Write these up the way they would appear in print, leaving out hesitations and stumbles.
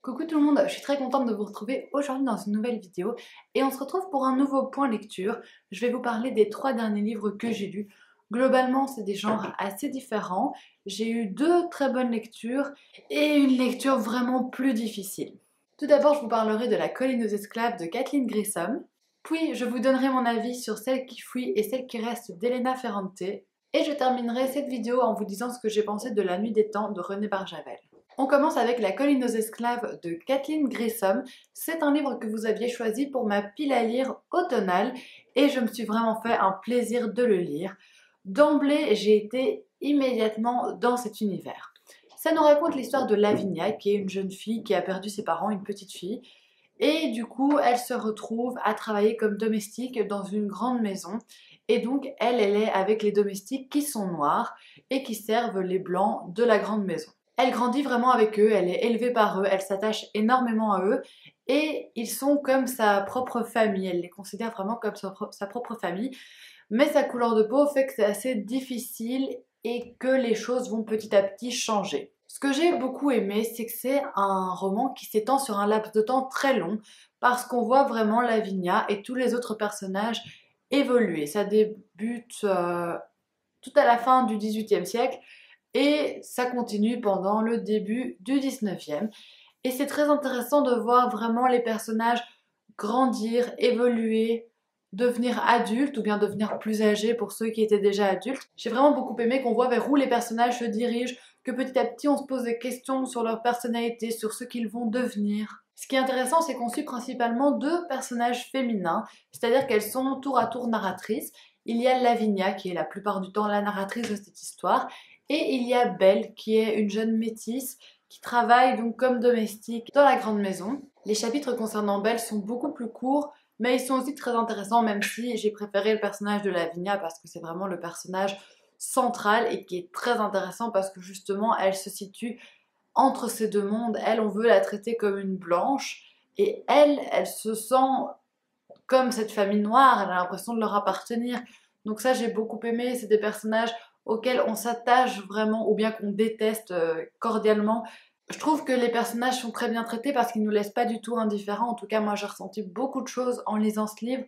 Coucou tout le monde, je suis très contente de vous retrouver aujourd'hui dans une nouvelle vidéo et on se retrouve pour un nouveau point lecture. Je vais vous parler des 3 derniers livres que j'ai lus. Globalement, c'est des genres assez différents. J'ai eu 2 très bonnes lectures et une lecture vraiment plus difficile. Tout d'abord, je vous parlerai de La colline aux esclaves de Kathleen Grissom. Puis, je vous donnerai mon avis sur Celle qui fuit et Celle qui reste d'Elena Ferrante. Et je terminerai cette vidéo en vous disant ce que j'ai pensé de La nuit des temps de René Barjavel. On commence avec La colline aux esclaves de Kathleen Grissom. C'est un livre que vous aviez choisi pour ma pile à lire automnale et je me suis vraiment fait un plaisir de le lire. D'emblée, j'ai été immédiatement dans cet univers. Ça nous raconte l'histoire de Lavinia, qui est une jeune fille qui a perdu ses parents, une petite fille. Et du coup, elle se retrouve à travailler comme domestique dans une grande maison. Et donc, elle est avec les domestiques qui sont noirs et qui servent les blancs de la grande maison. Elle grandit vraiment avec eux, elle est élevée par eux, elle s'attache énormément à eux et ils sont comme sa propre famille, elle les considère vraiment comme sa propre famille. Mais sa couleur de peau fait que c'est assez difficile et que les choses vont petit à petit changer. Ce que j'ai beaucoup aimé, c'est que c'est un roman qui s'étend sur un laps de temps très long parce qu'on voit vraiment Lavinia et tous les autres personnages évoluer. Ça débute tout à la fin du XVIIIe siècle et ça continue pendant le début du 19e. Et c'est très intéressant de voir vraiment les personnages grandir, évoluer, devenir adultes ou bien devenir plus âgés pour ceux qui étaient déjà adultes. J'ai vraiment beaucoup aimé qu'on voit vers où les personnages se dirigent, que petit à petit on se pose des questions sur leur personnalité, sur ce qu'ils vont devenir. Ce qui est intéressant, c'est qu'on suit principalement 2 personnages féminins, c'est-à-dire qu'elles sont tour à tour narratrices. Il y a Lavinia, qui est la plupart du temps la narratrice de cette histoire, et il y a Belle, qui est une jeune métisse qui travaille donc comme domestique dans la grande maison. Les chapitres concernant Belle sont beaucoup plus courts, mais ils sont aussi très intéressants, même si j'ai préféré le personnage de Lavinia parce que c'est vraiment le personnage central et qui est très intéressant parce que justement elle se situe entre ces deux mondes. Elle, on veut la traiter comme une blanche et elle se sent comme cette famille noire, elle a l'impression de leur appartenir. Donc ça, j'ai beaucoup aimé, c'est des personnages auxquels on s'attache vraiment ou bien qu'on déteste cordialement. Je trouve que les personnages sont très bien traités parce qu'ils nous laissent pas du tout indifférents. En tout cas, moi, j'ai ressenti beaucoup de choses en lisant ce livre.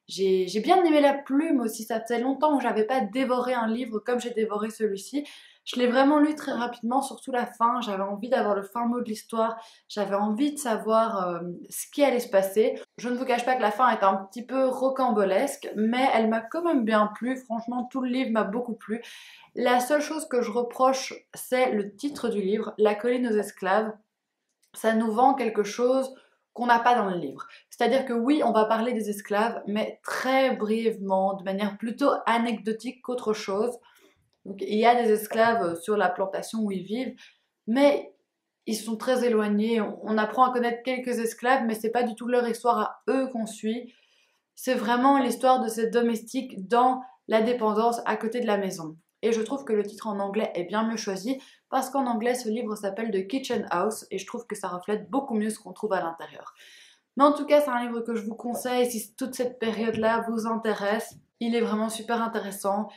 J'ai bien aimé la plume aussi, ça faisait longtemps que j'avais pas dévoré un livre comme j'ai dévoré celui-ci. Je l'ai vraiment lu très rapidement, surtout la fin, j'avais envie d'avoir le fin mot de l'histoire, j'avais envie de savoir ce qui allait se passer. Je ne vous cache pas que la fin est un petit peu rocambolesque, mais elle m'a quand même bien plu, franchement tout le livre m'a beaucoup plu. La seule chose que je reproche, c'est le titre du livre, La colline aux esclaves. Ça nous vend quelque chose qu'on n'a pas dans le livre. C'est-à-dire que oui, on va parler des esclaves, mais très brièvement, de manière plutôt anecdotique qu'autre chose. Donc, il y a des esclaves sur la plantation où ils vivent, mais ils sont très éloignés. On apprend à connaître quelques esclaves, mais c'est pas du tout leur histoire à eux qu'on suit. C'est vraiment l'histoire de ces domestiques dans la dépendance à côté de la maison. Et je trouve que le titre en anglais est bien mieux choisi parce qu'en anglais ce livre s'appelle The Kitchen House et je trouve que ça reflète beaucoup mieux ce qu'on trouve à l'intérieur. Mais en tout cas, c'est un livre que je vous conseille si toute cette période-là vous intéresse. Il est vraiment super intéressant,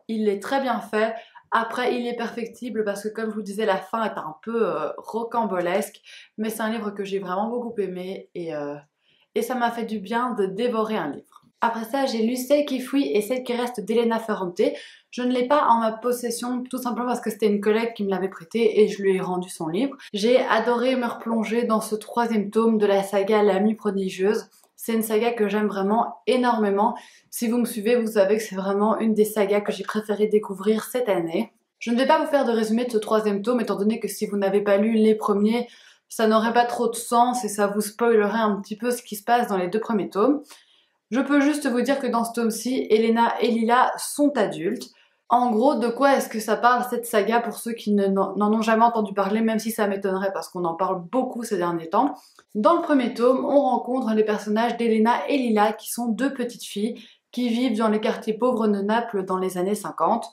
il est très bien fait. Après, il est perfectible parce que comme je vous disais, la fin est un peu rocambolesque, mais c'est un livre que j'ai vraiment beaucoup aimé et ça m'a fait du bien de dévorer un livre. Après ça, j'ai lu Celle qui fuit et Celle qui reste d'Elena Ferrante. Je ne l'ai pas en ma possession tout simplement parce que c'était une collègue qui me l'avait prêté et je lui ai rendu son livre. J'ai adoré me replonger dans ce 3e tome de la saga L'Amie prodigieuse. C'est une saga que j'aime vraiment énormément. Si vous me suivez, vous savez que c'est vraiment une des sagas que j'ai préféré découvrir cette année. Je ne vais pas vous faire de résumé de ce 3e tome étant donné que si vous n'avez pas lu les premiers, ça n'aurait pas trop de sens et ça vous spoilerait un petit peu ce qui se passe dans les 2 premiers tomes. Je peux juste vous dire que dans ce tome-ci, Elena et Lila sont adultes. En gros, de quoi est-ce que ça parle cette saga pour ceux qui n'en ont jamais entendu parler, même si ça m'étonnerait parce qu'on en parle beaucoup ces derniers temps. Dans le 1er tome, on rencontre les personnages d'Elena et Lila qui sont 2 petites filles qui vivent dans les quartiers pauvres de Naples dans les années 50.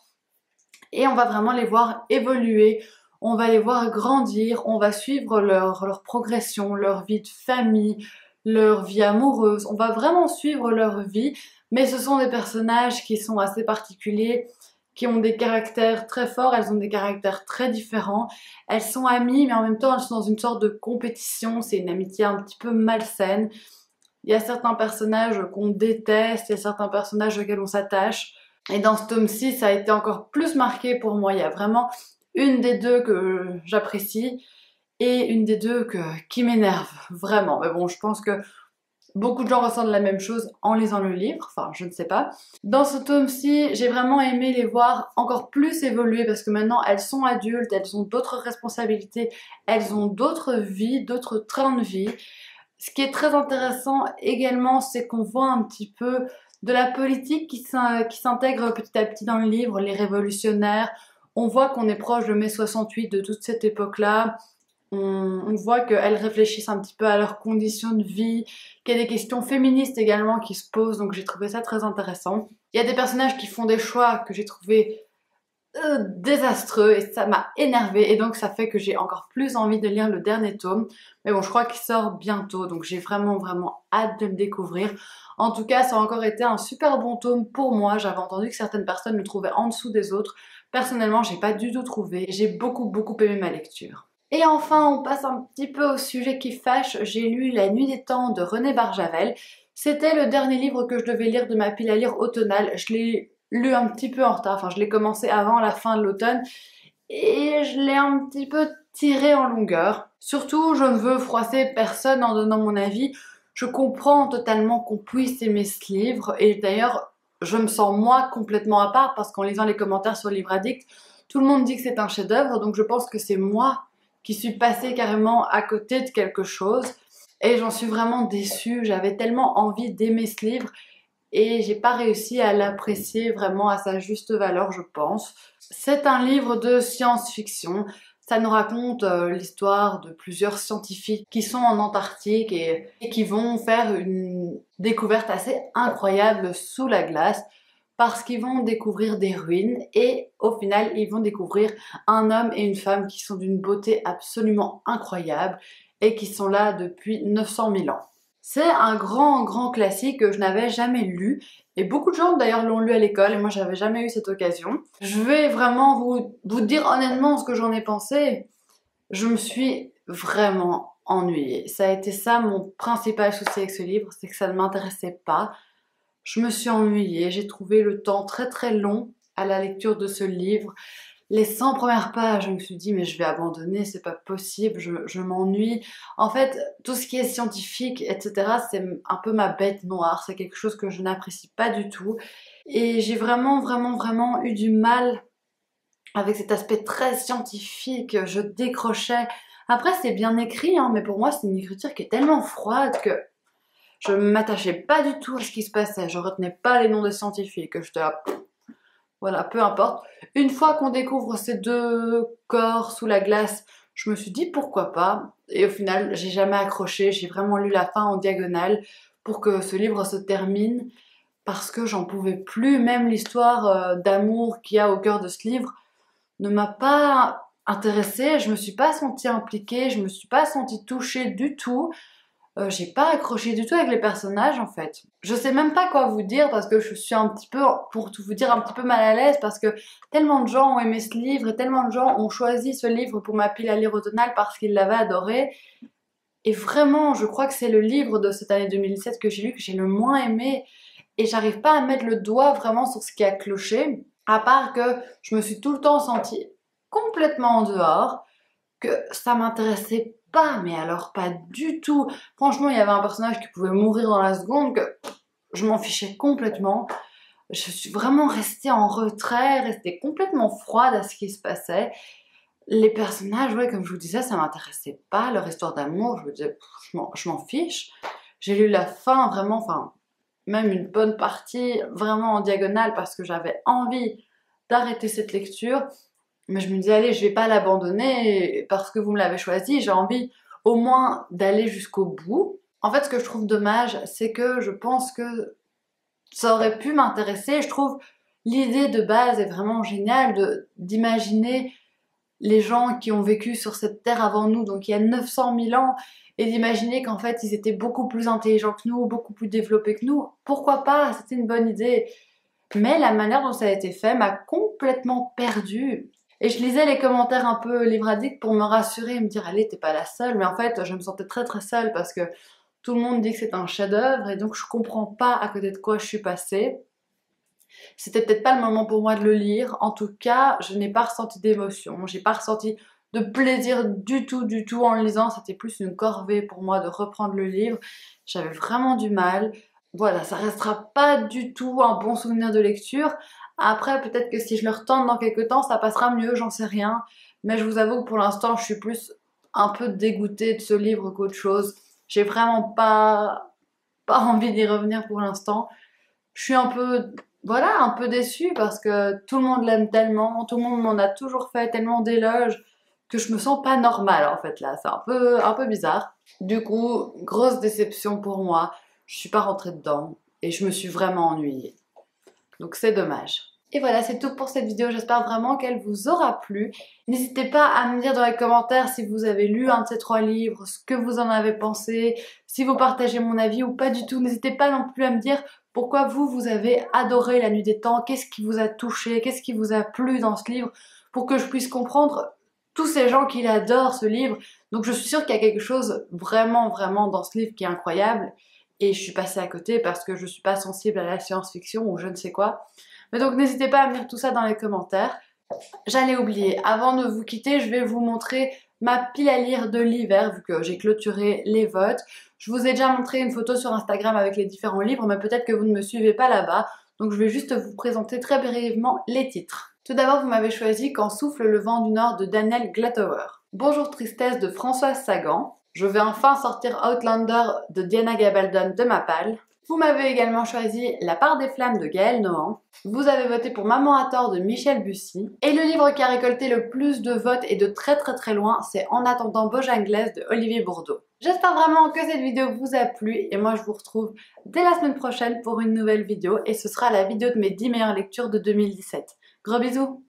Et on va vraiment les voir évoluer, on va les voir grandir, on va suivre leur progression, leur vie de famille, leur vie amoureuse, on va vraiment suivre leur vie, mais ce sont des personnages qui sont assez particuliers, qui ont des caractères très forts, elles ont des caractères très différents. Elles sont amies, mais en même temps, elles sont dans une sorte de compétition. C'est une amitié un petit peu malsaine. Il y a certains personnages qu'on déteste, il y a certains personnages auxquels on s'attache. Et dans ce tome-ci, ça a été encore plus marqué pour moi. Il y a vraiment une des deux que j'apprécie et une des deux qui m'énerve, vraiment. Mais bon, je pense que beaucoup de gens ressentent la même chose en lisant le livre, enfin je ne sais pas. Dans ce tome-ci, j'ai vraiment aimé les voir encore plus évoluer parce que maintenant elles sont adultes, elles ont d'autres responsabilités, elles ont d'autres vies, d'autres trains de vie. Ce qui est très intéressant également, c'est qu'on voit un petit peu de la politique qui s'intègre petit à petit dans le livre, les révolutionnaires. On voit qu'on est proche de mai 68, de toute cette époque-là. On voit qu'elles réfléchissent un petit peu à leurs conditions de vie, qu'il y a des questions féministes également qui se posent, donc j'ai trouvé ça très intéressant. Il y a des personnages qui font des choix que j'ai trouvé désastreux et ça m'a énervée et donc ça fait que j'ai encore plus envie de lire le dernier tome. Mais bon, je crois qu'il sort bientôt, donc j'ai vraiment hâte de le découvrir. En tout cas, ça a encore été un super bon tome pour moi. J'avais entendu que certaines personnes le trouvaient en dessous des autres. Personnellement, j'ai pas du tout trouvé. J'ai beaucoup aimé ma lecture. Et enfin, on passe un petit peu au sujet qui fâche. J'ai lu La Nuit des Temps de René Barjavel. C'était le dernier livre que je devais lire de ma pile à lire automnale. Je l'ai lu un petit peu en retard, enfin je l'ai commencé avant la fin de l'automne et je l'ai un petit peu tiré en longueur. Surtout, je ne veux froisser personne en donnant mon avis. Je comprends totalement qu'on puisse aimer ce livre et d'ailleurs, je me sens moi complètement à part parce qu'en lisant les commentaires sur Livre Addict, tout le monde dit que c'est un chef-d'œuvre, donc je pense que c'est moi qui suis passée carrément à côté de quelque chose et j'en suis vraiment déçue. J'avais tellement envie d'aimer ce livre et j'ai pas réussi à l'apprécier vraiment à sa juste valeur, je pense. C'est un livre de science-fiction. Ça nous raconte l'histoire de plusieurs scientifiques qui sont en Antarctique et qui vont faire une découverte assez incroyable sous la glace parce qu'ils vont découvrir des ruines et au final ils vont découvrir un homme et une femme qui sont d'une beauté absolument incroyable et qui sont là depuis 900 000 ans. C'est un grand classique que je n'avais jamais lu et beaucoup de gens d'ailleurs l'ont lu à l'école et moi j'avais jamais eu cette occasion. Je vais vraiment vous dire honnêtement ce que j'en ai pensé. Je me suis vraiment ennuyée. Ça a été ça mon principal souci avec ce livre, c'est que ça ne m'intéressait pas. Je me suis ennuyée, j'ai trouvé le temps très long à la lecture de ce livre. Les 100 premières pages, je me suis dit mais je vais abandonner, c'est pas possible, je m'ennuie. En fait, tout ce qui est scientifique, etc., c'est un peu ma bête noire, c'est quelque chose que je n'apprécie pas du tout. Et j'ai vraiment eu du mal avec cet aspect très scientifique, je décrochais. Après c'est bien écrit, hein, mais pour moi c'est une écriture qui est tellement froide que je m'attachais pas du tout à ce qui se passait, je retenais pas les noms des scientifiques, j'étais là... Voilà, peu importe. Une fois qu'on découvre ces deux corps sous la glace, je me suis dit pourquoi pas. Et au final, j'ai jamais accroché. J'ai vraiment lu la fin en diagonale pour que ce livre se termine parce que j'en pouvais plus. Même l'histoire d'amour qu'il y a au cœur de ce livre ne m'a pas intéressée. Je me suis pas sentie impliquée, je me suis pas sentie touchée du tout. J'ai pas accroché du tout avec les personnages en fait. Je sais même pas quoi vous dire parce que je suis un petit peu, pour tout vous dire, un petit peu mal à l'aise parce que tellement de gens ont aimé ce livre et tellement de gens ont choisi ce livre pour ma pile à lire automnale parce qu'ils l'avaient adoré. Et vraiment, je crois que c'est le livre de cette année 2017 que j'ai lu que j'ai le moins aimé et j'arrive pas à mettre le doigt vraiment sur ce qui a cloché, à part que je me suis tout le temps sentie complètement en dehors, que ça m'intéressait pas, mais alors pas du tout. Franchement, il y avait un personnage qui pouvait mourir dans la seconde, que je m'en fichais complètement. Je suis vraiment restée en retrait, restée complètement froide à ce qui se passait. Les personnages, ouais, comme je vous disais, ça m'intéressait pas. Leur histoire d'amour, je me disais, je m'en fiche. J'ai lu la fin, vraiment, enfin, même une bonne partie, vraiment en diagonale, parce que j'avais envie d'arrêter cette lecture. Mais je me disais, allez, je vais pas l'abandonner parce que vous me l'avez choisi, j'ai envie au moins d'aller jusqu'au bout. En fait, ce que je trouve dommage, c'est que je pense que ça aurait pu m'intéresser. Je trouve l'idée de base est vraiment géniale d'imaginer les gens qui ont vécu sur cette terre avant nous, donc il y a 900 000 ans, et d'imaginer qu'en fait ils étaient beaucoup plus intelligents que nous, beaucoup plus développés que nous. Pourquoi pas? C'était une bonne idée. mais la manière dont ça a été fait m'a complètement perdue. Et je lisais les commentaires un peu livre addict pour me rassurer et me dire allez, t'es pas la seule, mais en fait je me sentais très très seule parce que tout le monde dit que c'est un chef-d'œuvre et donc je comprends pas à côté de quoi je suis passée. C'était peut-être pas le moment pour moi de le lire, en tout cas je n'ai pas ressenti d'émotion, j'ai pas ressenti de plaisir du tout en le lisant, c'était plus une corvée pour moi de reprendre le livre, j'avais vraiment du mal. Voilà, ça restera pas du tout un bon souvenir de lecture. Après, peut-être que si je le retente dans quelques temps, ça passera mieux, j'en sais rien. Mais je vous avoue que pour l'instant, je suis plus un peu dégoûtée de ce livre qu'autre chose. J'ai vraiment pas envie d'y revenir pour l'instant. Je suis un peu, voilà, un peu déçue parce que tout le monde l'aime tellement, tout le monde m'en a toujours fait tellement d'éloges que je me sens pas normale en fait là. C'est un peu bizarre. Du coup, grosse déception pour moi. Je suis pas rentrée dedans et je me suis vraiment ennuyée. Donc c'est dommage. Et voilà, c'est tout pour cette vidéo. J'espère vraiment qu'elle vous aura plu. N'hésitez pas à me dire dans les commentaires si vous avez lu un de ces 3 livres, ce que vous en avez pensé, si vous partagez mon avis ou pas du tout. N'hésitez pas non plus à me dire pourquoi vous avez adoré La Nuit des Temps, qu'est-ce qui vous a touché, qu'est-ce qui vous a plu dans ce livre, pour que je puisse comprendre tous ces gens qui adorent ce livre. Donc je suis sûre qu'il y a quelque chose vraiment dans ce livre qui est incroyable. Et je suis passée à côté parce que je suis pas sensible à la science-fiction ou je ne sais quoi. Mais donc n'hésitez pas à me dire tout ça dans les commentaires. J'allais oublier, avant de vous quitter, je vais vous montrer ma pile à lire de l'hiver, vu que j'ai clôturé les votes. Je vous ai déjà montré une photo sur Instagram avec les différents livres, mais peut-être que vous ne me suivez pas là-bas. Donc je vais juste vous présenter très brièvement les titres. Tout d'abord, vous m'avez choisi Quand souffle le vent du nord de Daniel Glatauer. Bonjour tristesse de Françoise Sagan. Je vais enfin sortir Outlander de Diana Gabaldon de ma palle. Vous m'avez également choisi La part des flammes de Gaël Nohan. Vous avez voté pour Maman à tort de Michel Bussy. Et le livre qui a récolté le plus de votes et de très loin, c'est En attendant Bojangles de Olivier Bourdeau. J'espère vraiment que cette vidéo vous a plu et moi je vous retrouve dès la semaine prochaine pour une nouvelle vidéo et ce sera la vidéo de mes 10 meilleures lectures de 2017. Gros bisous!